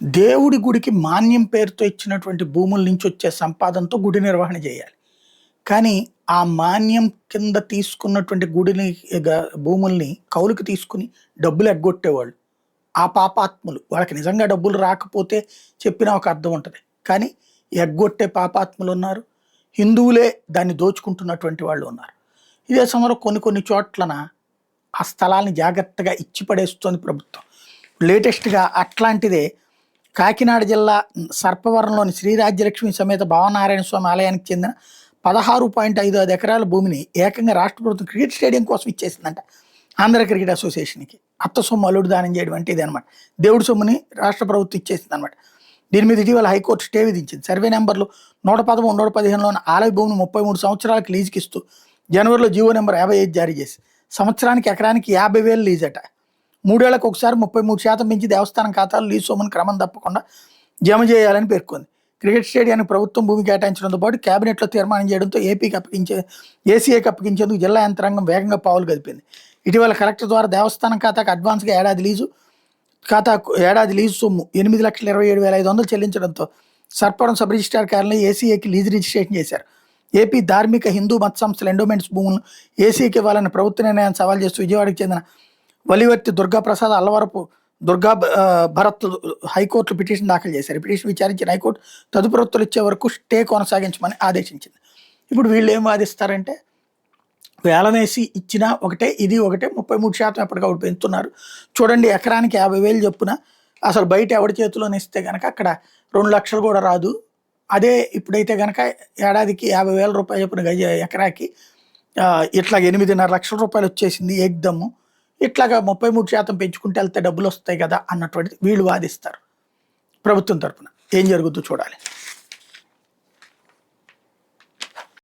దేవుడి గుడికి మాన్యం పేరుతో ఇచ్చినటువంటి భూముల నుంచి వచ్చే సంపాదనతో గుడి నిర్వహణ చేయాలి. కానీ ఆ మాన్యం కింద తీసుకున్నటువంటి గుడిని భూముల్ని కౌలుకి తీసుకుని డబ్బులు ఎగ్గొట్టేవాళ్ళు. ఆ పాపాత్ములు వాళ్ళకి నిజంగా డబ్బులు రాకపోతే చెప్పినా ఒక అర్థం ఉంటది. కానీ ఎగ్గొట్టే పాపాత్ములు ఉన్నారు. హిందువులే దాన్ని దోచుకుంటున్నటువంటి వాళ్ళు ఉన్నారు. ఇదే సమయంలో కొన్ని చోట్లన ఆ స్థలాల్ని జాగ్రత్తగా ఇచ్చి పడేస్తోంది ప్రభుత్వం. లేటెస్ట్‌గా అట్లాంటిదే కాకినాడ జిల్లా సర్పవరంలోని శ్రీ రాజ్యలక్ష్మి సమేత భావనారాయణ స్వామి ఆలయానికి చెందిన 16.55 ఎకరాల భూమిని ఏకంగా రాష్ట్ర ప్రభుత్వం క్రికెట్ స్టేడియం కోసం ఇచ్చేసిందంట. ఆంధ్ర క్రికెట్ అసోసియేషన్‌కి. అత్త సొమ్ము అల్లుడు దానం చేయడం అంటే ఇదే అనమాట. దేవుడి సొమ్ముని రాష్ట్ర ప్రభుత్వం ఇచ్చేసిందనమాట. దీని మీద ఇటీవల హైకోర్టు స్టే విధించింది. సర్వే నెంబర్లు 113, 115లోని ఆలయ భూమిని 33 సంవత్సరాలకు లీజుకి ఇస్తూ జనవరిలో జీవో నెంబర్ 55 జారీ చేసి సంవత్సరానికి ఎకరానికి 50,000 లీజ్ అట. 3 ఏళ్లకు ఒకసారి 33% పెంచి దేవస్థానం ఖాతాలు లీజ్ సొమ్మును క్రమం తప్పకుండా జమ చేయాలని పేర్కొంది. క్రికెట్ స్టేడియానికి ప్రభుత్వం భూమి కేటాయించడంతో పాటు కేబినెట్లో తీర్మానం చేయడంతో ఏసీఏకి అప్పగించేందుకు జిల్లా యంత్రాంగం వేగంగా పావులు కదిపింది. ఇటీవల కలెక్టర్ ద్వారా దేవస్థానం ఖాతాకు అడ్వాన్స్గా ఏడాది లీజు సొమ్ము 8,27,500 చెల్లించడంతో సర్పవరం సబ్ రిజిస్ట్రార్ కార్యాలయం ఏసీఏకి లీజు రిజిస్ట్రేషన్ చేశారు. ఏపీ ధార్మిక హిందూ మత సంస్థల ఎండోమెంట్స్ భూములను ఏసీకి ఇవ్వాలని ప్రభుత్వ నిర్ణయాన్ని సవాల్ చేస్తూ విజయవాడకు చెందిన వలివర్తి దుర్గాప్రసాద్, అల్లవరపు దుర్గా భరత్ హైకోర్టులో పిటిషన్ దాఖలు చేశారు. ఈ పిటిషన్ విచారించిన హైకోర్టు తదుపరి ఉత్తర్వులు ఇచ్చే వరకు స్టే కొనసాగించమని ఆదేశించింది. ఇప్పుడు వీళ్ళు ఏం వాదిస్తారంటే వేలనేసి ఇచ్చినా ఒకటే, ఇది ఒకటే, 33% ఎప్పటికప్పుడు పెంచుతున్నారు. చూడండి ఎకరానికి 50,000 చొప్పున అసలు బయట ఎవరి చేతిలోనే ఇస్తే కనుక అక్కడ 2 లక్షలు కూడా రాదు. అదే ఇప్పుడైతే కనుక ఏడాదికి 50,000 రూపాయలు చొప్పున ఎకరాకి ఇట్లా 8.5 లక్షల రూపాయలు వచ్చేసింది ఏకదమ్ము. ఇట్లాగా 33% పెంచుకుంటే వెళ్తే డబ్బులు వస్తాయి కదా అన్నటువంటిది వీళ్ళు వాదిస్తారు ప్రభుత్వం తరపున. ఏం జరుగుతుందో చూడాలి.